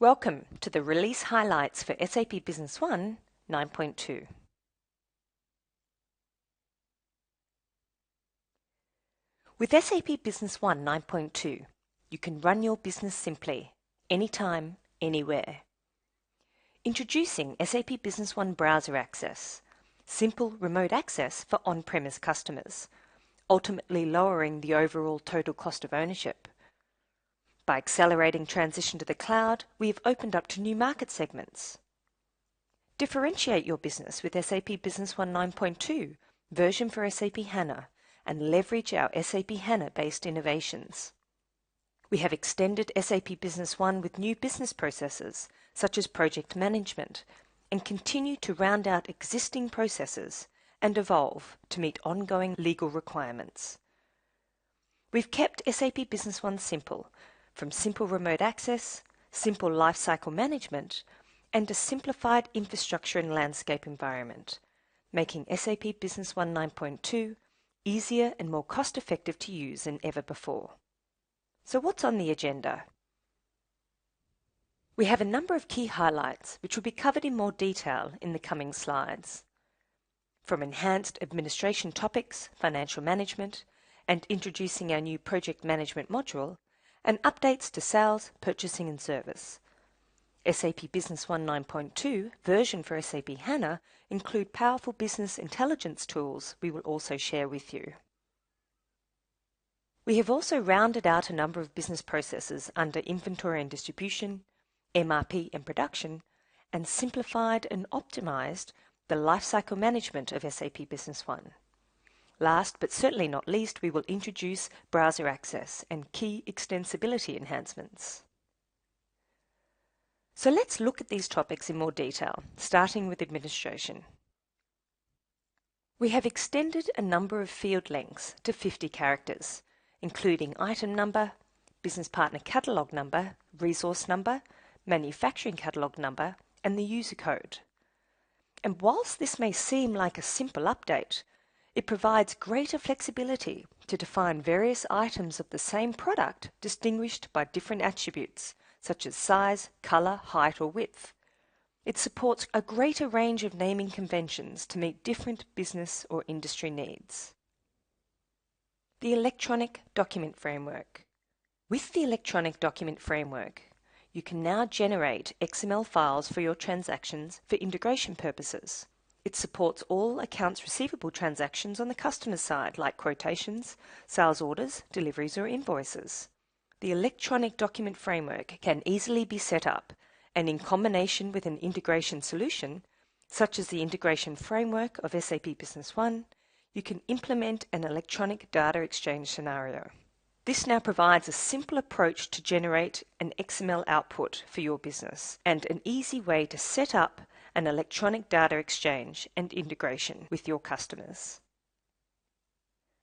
Welcome to the release highlights for SAP Business One 9.2. With SAP Business One 9.2, you can run your business simply, anytime, anywhere. Introducing SAP Business One Browser Access, simple remote access for on-premise customers, ultimately lowering the overall total cost of ownership. By accelerating transition to the cloud, we have opened up to new market segments. Differentiate your business with SAP Business One 9.2, version for SAP HANA, and leverage our SAP HANA-based innovations. We have extended SAP Business One with new business processes, such as project management, and continue to round out existing processes and evolve to meet ongoing legal requirements. We've kept SAP Business One simple, from simple remote access, simple lifecycle management, and a simplified infrastructure and landscape environment, making SAP Business One 9.2 easier and more cost-effective to use than ever before. So what's on the agenda? We have a number of key highlights which will be covered in more detail in the coming slides. From enhanced administration topics, financial management, and introducing our new project management module, and updates to sales, purchasing and service. SAP Business One 9.2 version for SAP HANA include powerful business intelligence tools we will also share with you. We have also rounded out a number of business processes under inventory and distribution, MRP and production, and simplified and optimized the lifecycle management of SAP Business One. Last but certainly not least, we will introduce browser access and key extensibility enhancements. So let's look at these topics in more detail, starting with administration. We have extended a number of field lengths to 50 characters, including item number, business partner catalog number, resource number, manufacturing catalog number, and the user code. And whilst this may seem like a simple update, it provides greater flexibility to define various items of the same product distinguished by different attributes, such as size, color, height, or width. It supports a greater range of naming conventions to meet different business or industry needs. The Electronic Document Framework. With the Electronic Document Framework, you can now generate XML files for your transactions for integration purposes. It supports all accounts receivable transactions on the customer side, like quotations, sales orders, deliveries, or invoices. The Electronic Document Framework can easily be set up, and in combination with an integration solution, such as the integration framework of SAP Business One, you can implement an electronic data exchange scenario. This now provides a simple approach to generate an XML output for your business and an easy way to set up an electronic data exchange and integration with your customers.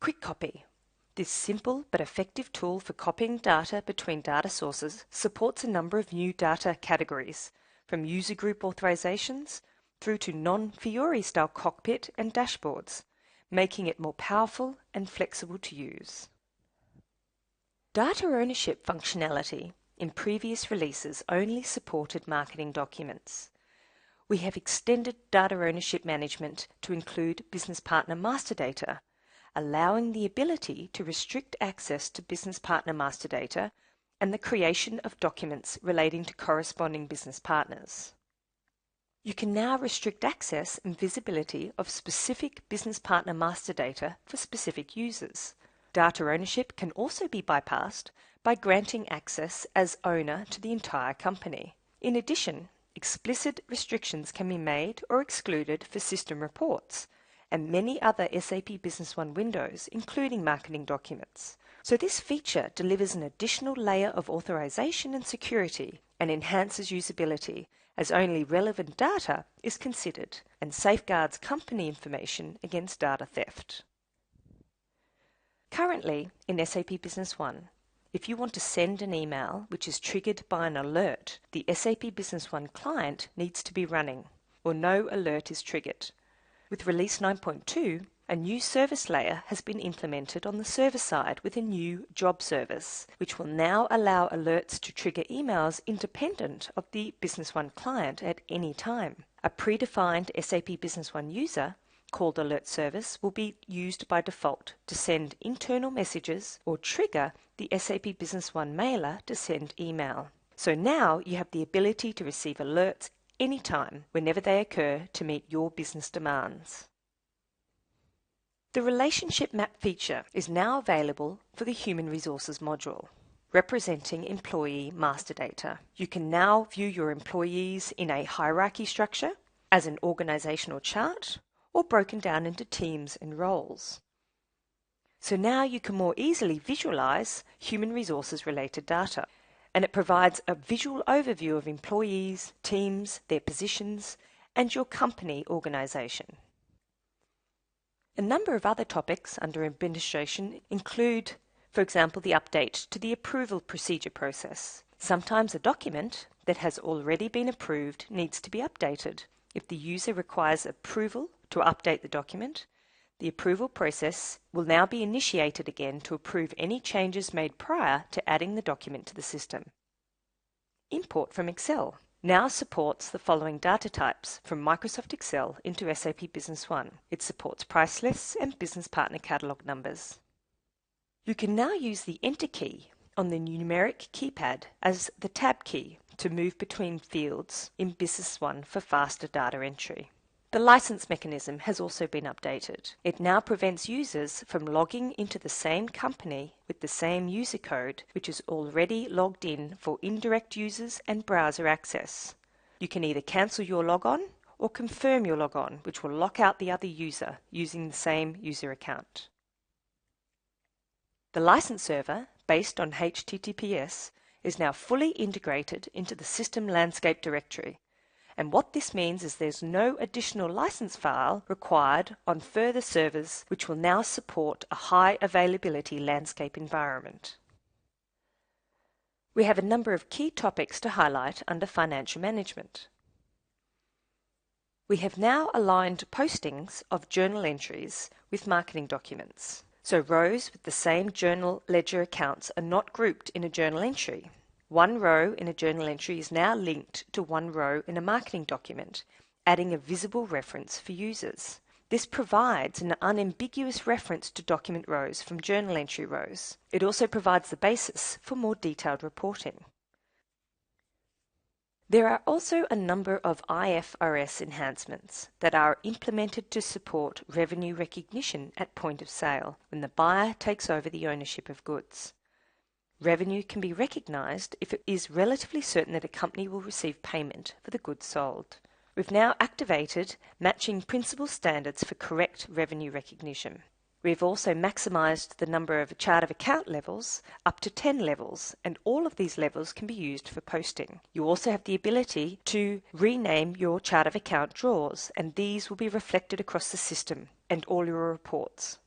Quick Copy. This simple but effective tool for copying data between data sources supports a number of new data categories, from user group authorizations through to non-Fiori style cockpit and dashboards, making it more powerful and flexible to use. Data ownership functionality in previous releases only supported marketing documents. We have extended data ownership management to include business partner master data, allowing the ability to restrict access to business partner master data and the creation of documents relating to corresponding business partners. You can now restrict access and visibility of specific business partner master data for specific users. Data ownership can also be bypassed by granting access as owner to the entire company. In addition, explicit restrictions can be made or excluded for system reports and many other SAP Business One windows, including marketing documents. So this feature delivers an additional layer of authorization and security and enhances usability, as only relevant data is considered and safeguards company information against data theft. Currently, in SAP Business One, if you want to send an email which is triggered by an alert, the SAP Business One client needs to be running, or no alert is triggered. With Release 9.2, A new service layer has been implemented on the server side with a new job service, which will now allow alerts to trigger emails independent of the Business One client at any time. A predefined SAP Business One user called Alert Service will be used by default to send internal messages or trigger the SAP Business One mailer to send email. So now you have the ability to receive alerts anytime, whenever they occur to meet your business demands. The Relationship Map feature is now available for the Human Resources module, representing employee master data. You can now view your employees in a hierarchy structure, as an organizational chart, or broken down into teams and roles. So now you can more easily visualize human resources related data, and it provides a visual overview of employees, teams, their positions, and your company organization. A number of other topics under administration include, for example, the update to the approval procedure process. Sometimes a document that has already been approved needs to be updated. If the user requires approval to update the document, the approval process will now be initiated again to approve any changes made prior to adding the document to the system. Import from Excel now supports the following data types from Microsoft Excel into SAP Business One. It supports price lists and business partner catalog numbers. You can now use the Enter key on the numeric keypad as the Tab key to move between fields in Business One for faster data entry. The license mechanism has also been updated. It now prevents users from logging into the same company with the same user code, which is already logged in for indirect users and browser access. You can either cancel your logon or confirm your logon, which will lock out the other user using the same user account. The license server, based on HTTPS, is now fully integrated into the system landscape directory. And what this means is there's no additional license file required on further servers, which will now support a high availability landscape environment. We have a number of key topics to highlight under financial management. We have now aligned postings of journal entries with marketing documents. So rows with the same journal ledger accounts are not grouped in a journal entry. One row in a journal entry is now linked to one row in a marketing document, adding a visible reference for users. This provides an unambiguous reference to document rows from journal entry rows. It also provides the basis for more detailed reporting. There are also a number of IFRS enhancements that are implemented to support revenue recognition at point of sale when the buyer takes over the ownership of goods. Revenue can be recognised if it is relatively certain that a company will receive payment for the goods sold. We've now activated matching principal standards for correct revenue recognition. We've also maximised the number of chart of account levels up to 10 levels, and all of these levels can be used for posting. You also have the ability to rename your chart of account drawers, and these will be reflected across the system and all your reports.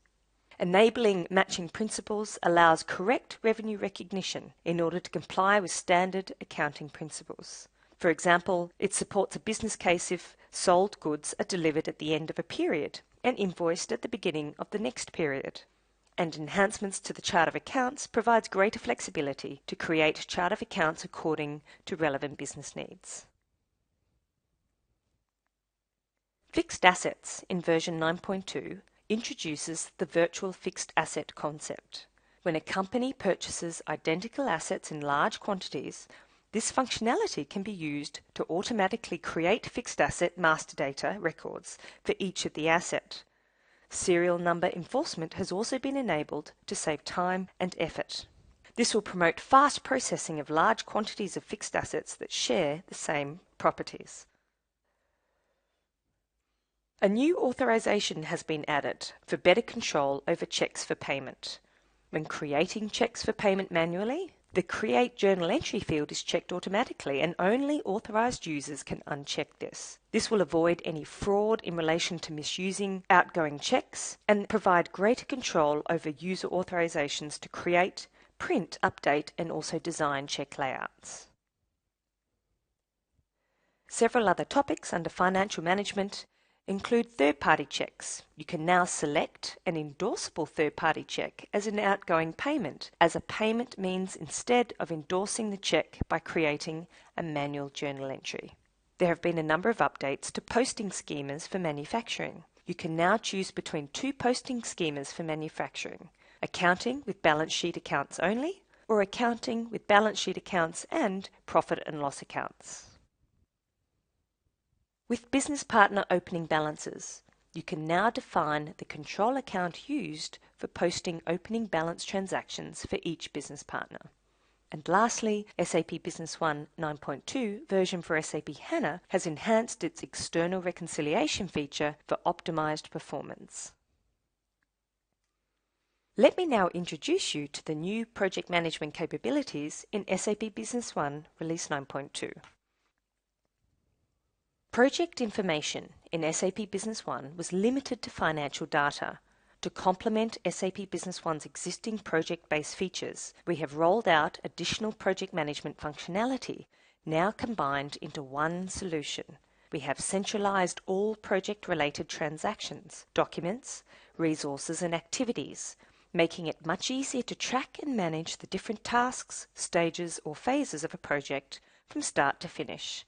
Enabling matching principles allows correct revenue recognition in order to comply with standard accounting principles. For example, it supports a business case if sold goods are delivered at the end of a period and invoiced at the beginning of the next period. And enhancements to the chart of accounts provides greater flexibility to create chart of accounts according to relevant business needs. Fixed assets in version 9.2 introduces the virtual fixed asset concept. When a company purchases identical assets in large quantities, this functionality can be used to automatically create fixed asset master data records for each of the asset. Serial number enforcement has also been enabled to save time and effort. This will promote fast processing of large quantities of fixed assets that share the same properties. A new authorization has been added for better control over checks for payment. When creating checks for payment manually, the Create Journal Entry field is checked automatically, and only authorized users can uncheck this. This will avoid any fraud in relation to misusing outgoing checks and provide greater control over user authorizations to create, print, update, and also design check layouts. Several other topics under financial management include third-party checks. You can now select an endorsable third-party check as an outgoing payment, as a payment means instead of endorsing the check by creating a manual journal entry. There have been a number of updates to posting schemas for manufacturing. You can now choose between two posting schemas for manufacturing: accounting with balance sheet accounts only, or accounting with balance sheet accounts and profit and loss accounts. With business partner opening balances, you can now define the control account used for posting opening balance transactions for each business partner. And lastly, SAP Business One 9.2 version for SAP HANA has enhanced its external reconciliation feature for optimized performance. Let me now introduce you to the new project management capabilities in SAP Business One Release 9.2. Project information in SAP Business One was limited to financial data. To complement SAP Business One's existing project-based features, we have rolled out additional project management functionality, now combined into one solution. We have centralized all project-related transactions, documents, resources and activities, making it much easier to track and manage the different tasks, stages or phases of a project from start to finish.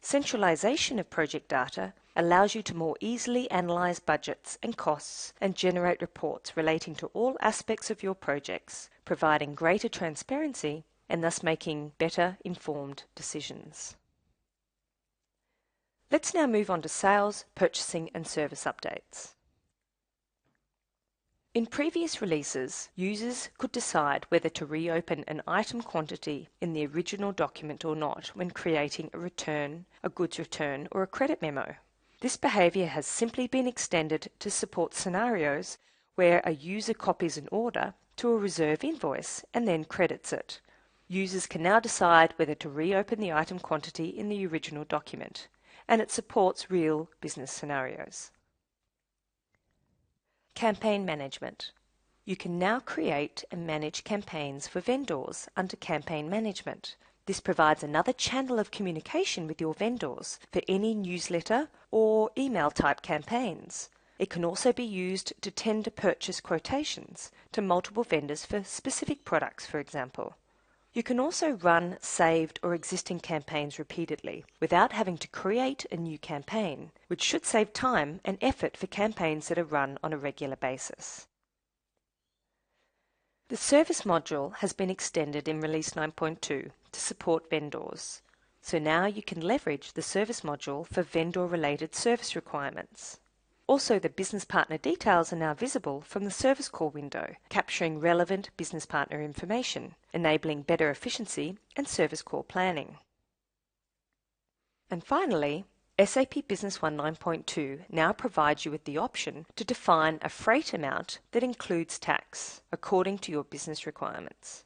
Centralization of project data allows you to more easily analyze budgets and costs and generate reports relating to all aspects of your projects, providing greater transparency and thus making better informed decisions. Let's now move on to sales, purchasing and service updates. In previous releases, users could decide whether to reopen an item quantity in the original document or not when creating a return, a goods return, or a credit memo. This behavior has simply been extended to support scenarios where a user copies an order to a reserve invoice and then credits it. Users can now decide whether to reopen the item quantity in the original document, and it supports real business scenarios. Campaign management. You can now create and manage campaigns for vendors under campaign management. This provides another channel of communication with your vendors for any newsletter or email type campaigns. It can also be used to tender purchase quotations to multiple vendors for specific products, for example. You can also run saved or existing campaigns repeatedly without having to create a new campaign, which should save time and effort for campaigns that are run on a regular basis. The service module has been extended in Release 9.2 to support vendors. So now you can leverage the service module for vendor-related service requirements. Also, the business partner details are now visible from the service call window, capturing relevant business partner information, enabling better efficiency and service call planning. And finally, SAP Business One 9.2 now provides you with the option to define a freight amount that includes tax according to your business requirements.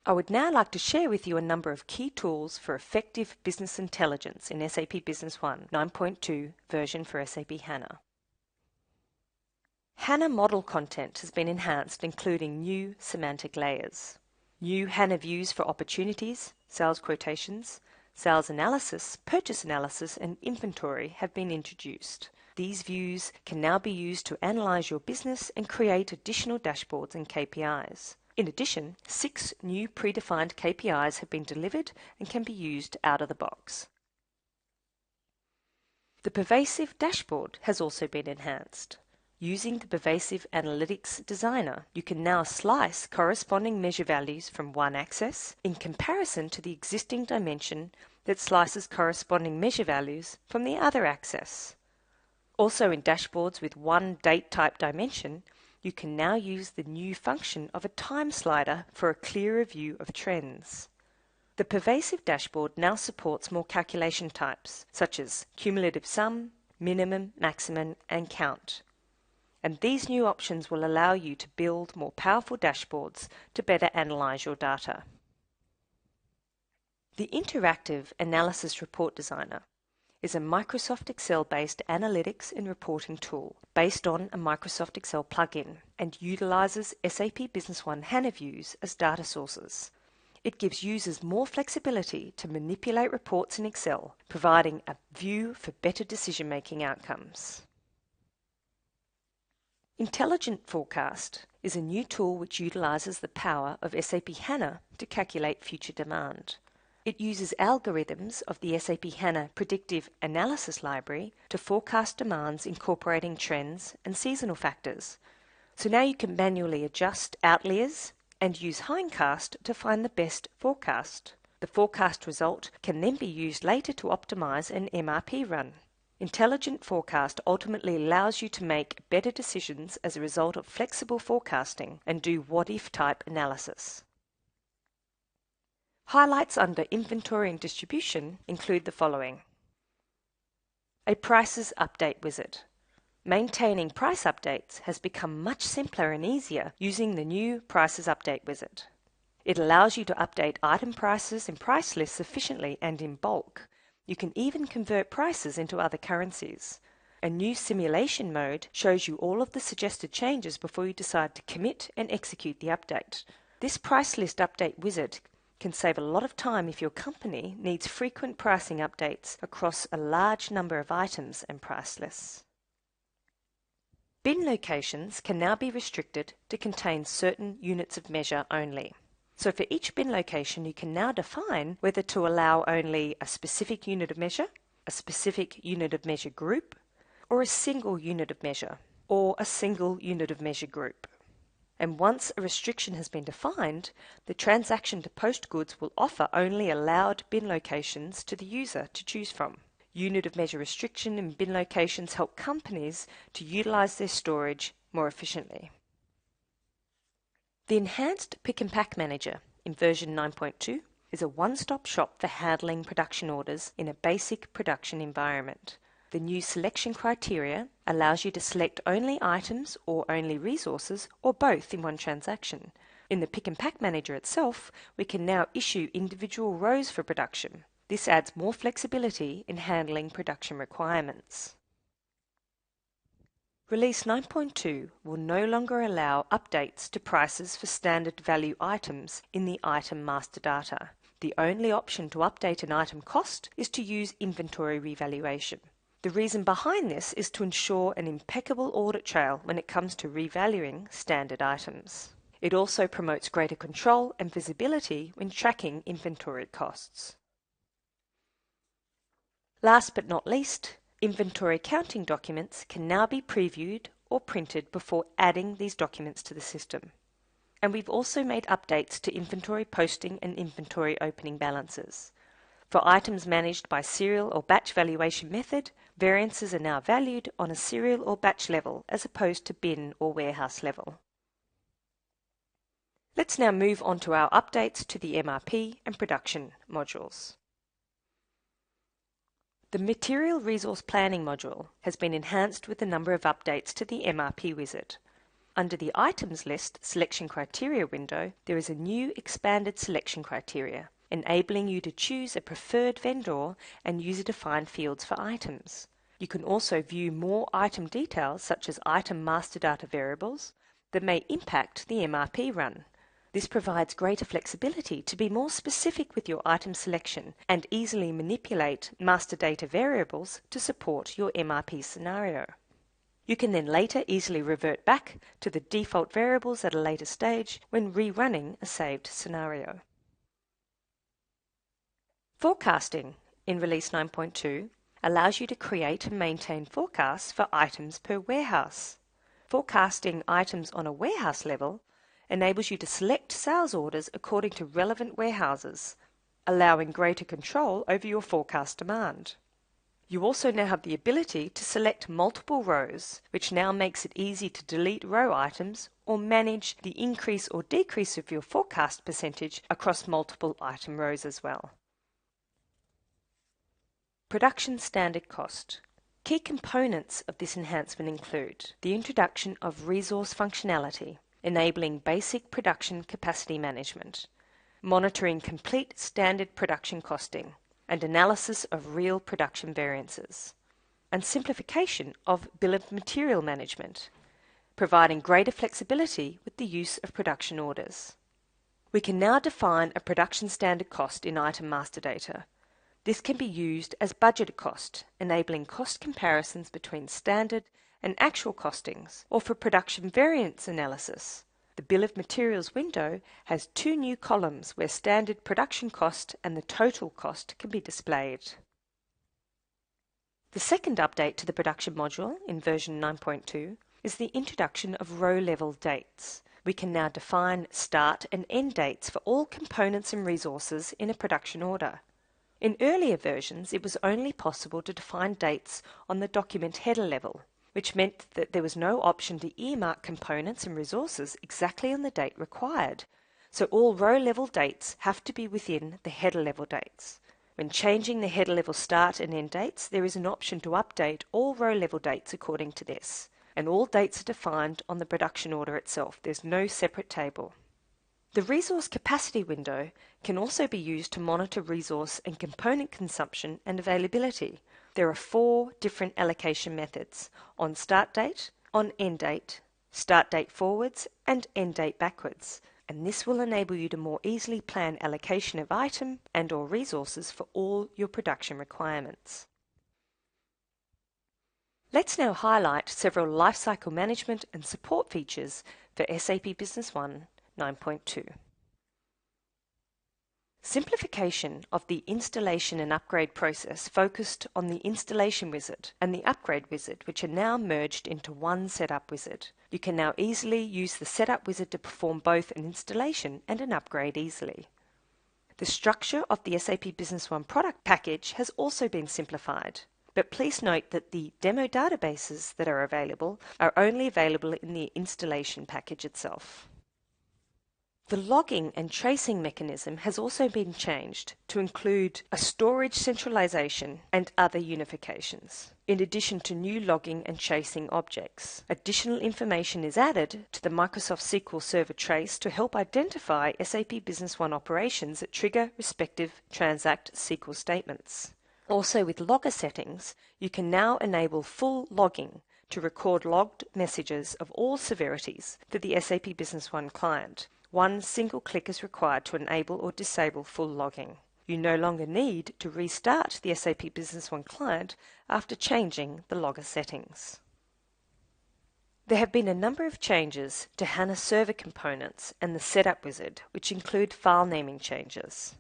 I would now like to share with you a number of key tools for effective business intelligence in SAP Business One 9.2 version for SAP HANA. HANA model content has been enhanced, including new semantic layers. New HANA views for opportunities, sales quotations, sales analysis, purchase analysis, and inventory have been introduced. These views can now be used to analyze your business and create additional dashboards and KPIs. In addition, 6 new predefined KPIs have been delivered and can be used out of the box. The pervasive dashboard has also been enhanced. Using the Pervasive Analytics Designer, you can now slice corresponding measure values from one axis in comparison to the existing dimension that slices corresponding measure values from the other axis. Also, in dashboards with one date type dimension, you can now use the new function of a time slider for a clearer view of trends. The pervasive dashboard now supports more calculation types, such as cumulative sum, minimum, maximum, and count. And these new options will allow you to build more powerful dashboards to better analyze your data. The Interactive Analysis Report Designer is a Microsoft Excel-based analytics and reporting tool based on a Microsoft Excel plugin and utilizes SAP Business One HANA views as data sources. It gives users more flexibility to manipulate reports in Excel, providing a view for better decision-making outcomes. Intelligent Forecast is a new tool which utilizes the power of SAP HANA to calculate future demand. It uses algorithms of the SAP HANA Predictive Analysis Library to forecast demands incorporating trends and seasonal factors. So now you can manually adjust outliers and use hindcast to find the best forecast. The forecast result can then be used later to optimize an MRP run. Intelligent Forecast ultimately allows you to make better decisions as a result of flexible forecasting and do what-if type analysis. Highlights under Inventory and Distribution include the following. A Prices Update Wizard. Maintaining price updates has become much simpler and easier using the new Prices Update Wizard. It allows you to update item prices and price lists efficiently and in bulk. You can even convert prices into other currencies. A new simulation mode shows you all of the suggested changes before you decide to commit and execute the update. This price list update wizard can save a lot of time if your company needs frequent pricing updates across a large number of items and price lists. Bin locations can now be restricted to contain certain units of measure only. So for each bin location, you can now define whether to allow only a specific unit of measure, a specific unit of measure group, or a single unit of measure, or a single unit of measure group. And once a restriction has been defined, the transaction to post goods will offer only allowed bin locations to the user to choose from. Unit of measure restriction and bin locations help companies to utilize their storage more efficiently. The enhanced Pick and Pack Manager in version 9.2 is a one-stop shop for handling production orders in a basic production environment. The new selection criteria allows you to select only items or only resources or both in one transaction. In the Pick and Pack Manager itself, we can now issue individual rows for production. This adds more flexibility in handling production requirements. Release 9.2 will no longer allow updates to prices for standard value items in the item master data. The only option to update an item cost is to use inventory revaluation. The reason behind this is to ensure an impeccable audit trail when it comes to revaluing standard items. It also promotes greater control and visibility when tracking inventory costs. Last but not least, inventory counting documents can now be previewed or printed before adding these documents to the system. And we've also made updates to inventory posting and inventory opening balances. For items managed by serial or batch valuation method, variances are now valued on a serial or batch level as opposed to bin or warehouse level. Let's now move on to our updates to the MRP and production modules. The Material Resource Planning module has been enhanced with a number of updates to the MRP wizard. Under the Items List Selection Criteria window, there is a new expanded selection criteria, enabling you to choose a preferred vendor and user-defined fields for items. You can also view more item details such as item master data variables that may impact the MRP run. This provides greater flexibility to be more specific with your item selection and easily manipulate master data variables to support your MRP scenario. You can then later easily revert back to the default variables at a later stage when rerunning a saved scenario. Forecasting in Release 9.2 allows you to create and maintain forecasts for items per warehouse. Forecasting items on a warehouse level enables you to select sales orders according to relevant warehouses, allowing greater control over your forecast demand. You also now have the ability to select multiple rows, which now makes it easy to delete row items or manage the increase or decrease of your forecast percentage across multiple item rows as well. Production standard cost. Key components of this enhancement include the introduction of resource functionality, enabling basic production capacity management, monitoring complete standard production costing, and analysis of real production variances, and simplification of bill of material management, providing greater flexibility with the use of production orders. We can now define a production standard cost in item master data. This can be used as budgeted cost, enabling cost comparisons between standard and actual costings, or for production variance analysis. The Bill of Materials window has two new columns where standard production cost and the total cost can be displayed. The second update to the production module in version 9.2 is the introduction of row-level dates. We can now define start and end dates for all components and resources in a production order. In earlier versions, it was only possible to define dates on the document header level, which meant that there was no option to earmark components and resources exactly on the date required. So all row-level dates have to be within the header-level dates. When changing the header-level start and end dates, there is an option to update all row-level dates according to this. And all dates are defined on the production order itself. There's no separate table. The resource capacity window can also be used to monitor resource and component consumption and availability. There are 4 different allocation methods: on start date, on end date, start date forwards, and end date backwards. And this will enable you to more easily plan allocation of item and/or resources for all your production requirements. Let's now highlight several lifecycle management and support features for SAP Business One 9.2. Simplification of the installation and upgrade process focused on the installation wizard and the upgrade wizard, which are now merged into one setup wizard. You can now easily use the setup wizard to perform both an installation and an upgrade easily. The structure of the SAP Business One product package has also been simplified. But please note that the demo databases that are available are only available in the installation package itself. The logging and tracing mechanism has also been changed to include a storage centralization and other unifications, in addition to new logging and tracing objects. Additional information is added to the Microsoft SQL Server trace to help identify SAP Business One operations that trigger respective transact SQL statements. Also, with logger settings, you can now enable full logging to record logged messages of all severities for the SAP Business One client. One single click is required to enable or disable full logging. You no longer need to restart the SAP Business One client after changing the logger settings. There have been a number of changes to HANA Server components and the Setup Wizard, which include file naming changes.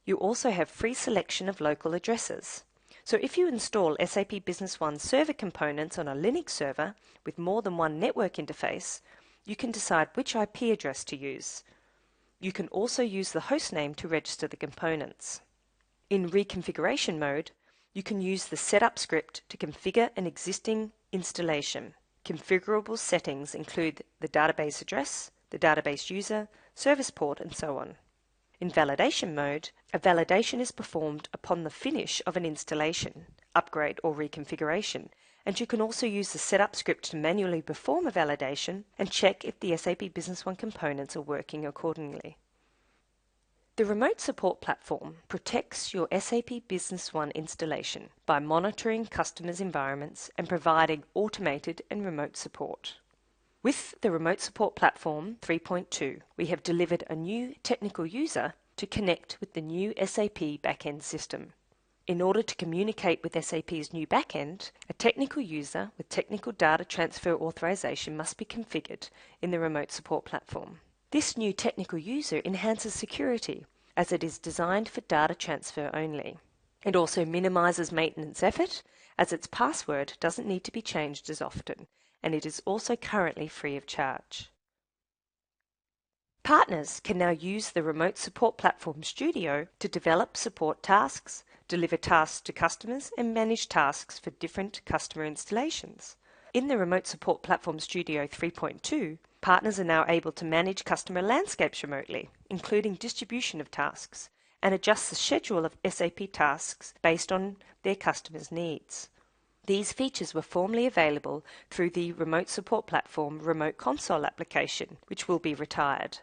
You also have free selection of local addresses. So if you install SAP Business One server components on a Linux server with more than one network interface, you can decide which IP address to use. You can also use the hostname to register the components. In reconfiguration mode, you can use the setup script to configure an existing installation. Configurable settings include the database address, the database user, service port, and so on. In validation mode, a validation is performed upon the finish of an installation, upgrade, or reconfiguration, and you can also use the setup script to manually perform a validation and check if the SAP Business One components are working accordingly. The remote support platform protects your SAP Business One installation by monitoring customers' environments and providing automated and remote support. With the Remote Support Platform 3.2, we have delivered a new technical user to connect with the new SAP backend system. In order to communicate with SAP's new backend, a technical user with technical data transfer authorization must be configured in the Remote Support Platform. This new technical user enhances security as it is designed for data transfer only. It also minimizes maintenance effort as its password doesn't need to be changed as often, and it is also currently free of charge. Partners can now use the Remote Support Platform Studio to develop support tasks, deliver tasks to customers, and manage tasks for different customer installations. In the Remote Support Platform Studio 3.2, partners are now able to manage customer landscapes remotely, including distribution of tasks, and adjust the schedule of SAP tasks based on their customers' needs. These features were formerly available through the Remote Support Platform Remote Console application, which will be retired.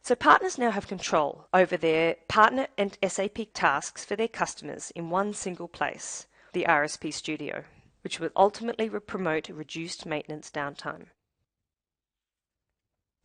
So partners now have control over their partner and SAP tasks for their customers in one single place, the RSP Studio, which will ultimately promote reduced maintenance downtime.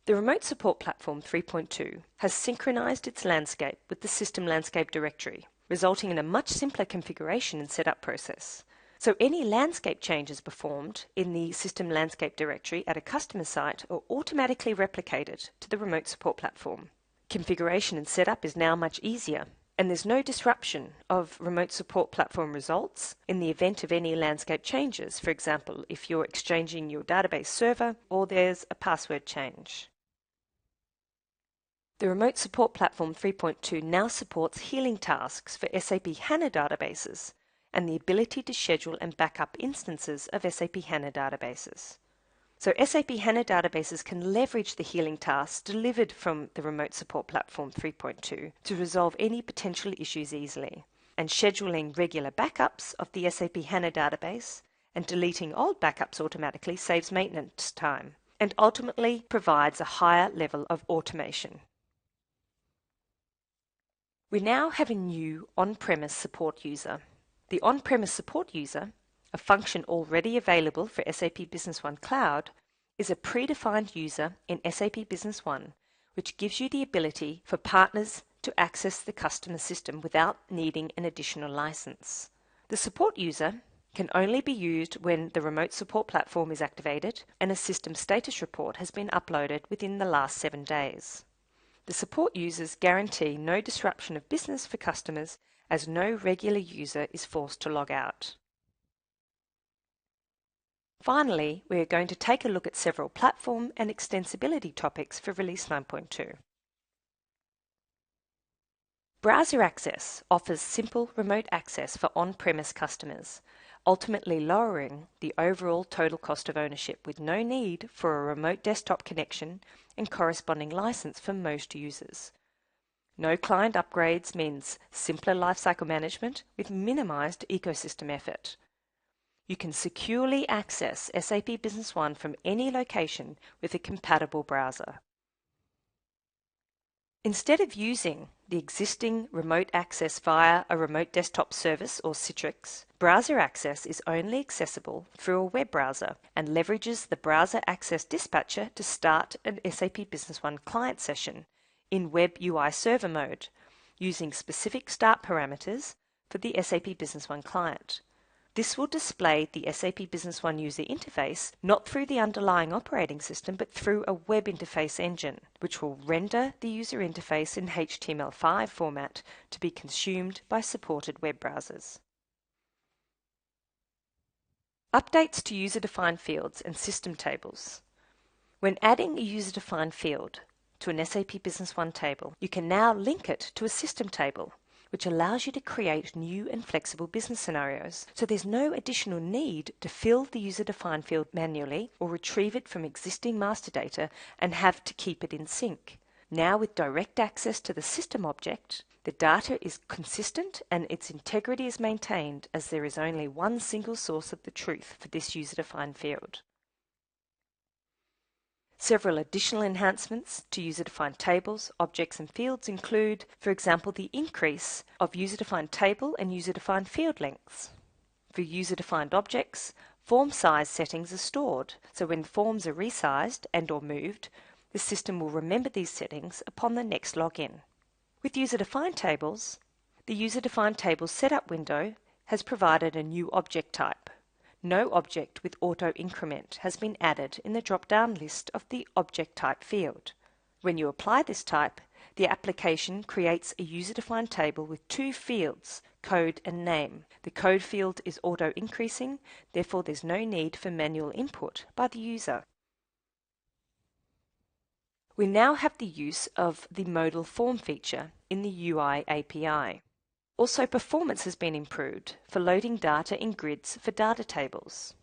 The Remote Support Platform 3.2 has synchronized its landscape with the System Landscape directory, resulting in a much simpler configuration and setup process. So any landscape changes performed in the System Landscape directory at a customer site are automatically replicated to the Remote Support Platform. Configuration and setup is now much easier, and there's no disruption of Remote Support Platform results in the event of any landscape changes, for example, if you're exchanging your database server or there's a password change. The Remote Support Platform 3.2 now supports healing tasks for SAP HANA databases and the ability to schedule and backup instances of SAP HANA databases. So SAP HANA databases can leverage the healing tasks delivered from the Remote Support Platform 3.2 to resolve any potential issues easily. And scheduling regular backups of the SAP HANA database and deleting old backups automatically saves maintenance time and ultimately provides a higher level of automation. We now have a new on-premise support user. The on-premise support user, a function already available for SAP Business One Cloud, is a predefined user in SAP Business One, which gives you the ability for partners to access the customer system without needing an additional license. The support user can only be used when the Remote Support Platform is activated and a system status report has been uploaded within the last 7 days. The support users guarantee no disruption of business for customers as no regular user is forced to log out. Finally, we are going to take a look at several platform and extensibility topics for Release 9.2. Browser Access offers simple remote access for on-premise customers, ultimately lowering the overall total cost of ownership with no need for a remote desktop connection and corresponding license for most users. No client upgrades means simpler lifecycle management with minimized ecosystem effort. You can securely access SAP Business One from any location with a compatible browser. Instead of using the existing remote access via a remote desktop service or Citrix, browser access is only accessible through a web browser and leverages the Browser Access Dispatcher to start an SAP Business One client session in Web UI Server mode, using specific start parameters for the SAP Business One client. This will display the SAP Business One user interface not through the underlying operating system but through a web interface engine, which will render the user interface in HTML5 format to be consumed by supported web browsers. Updates to user-defined fields and system tables. When adding a user-defined field to an SAP Business One table, you can now link it to a system table, which allows you to create new and flexible business scenarios. So there's no additional need to fill the user-defined field manually or retrieve it from existing master data and have to keep it in sync. Now with direct access to the system object, the data is consistent and its integrity is maintained as there is only one single source of the truth for this user-defined field. Several additional enhancements to user-defined tables, objects and fields include, for example, the increase of user-defined table and user-defined field lengths. For user-defined objects, form size settings are stored, so when forms are resized and or moved, the system will remember these settings upon the next login. With user-defined tables, the user-defined tables setup window has provided a new object type. No object with auto-increment has been added in the drop-down list of the object type field. When you apply this type, the application creates a user-defined table with two fields, code and name. The code field is auto-increasing, therefore there's no need for manual input by the user. We now have the use of the modal form feature in the UI API. Also, performance has been improved for loading data in grids for data tables.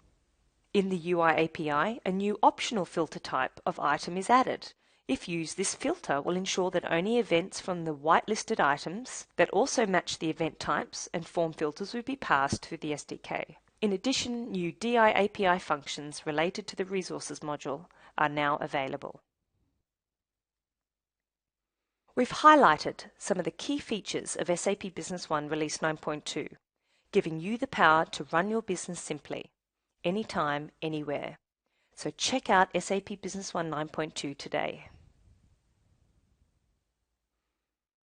In the UI API, a new optional filter type of item is added. If used, this filter will ensure that only events from the whitelisted items that also match the event types and form filters will be passed through the SDK. In addition, new DI API functions related to the resources module are now available. We've highlighted some of the key features of SAP Business One Release 9.2, giving you the power to run your business simply, anytime, anywhere. So check out SAP Business One 9.2 today.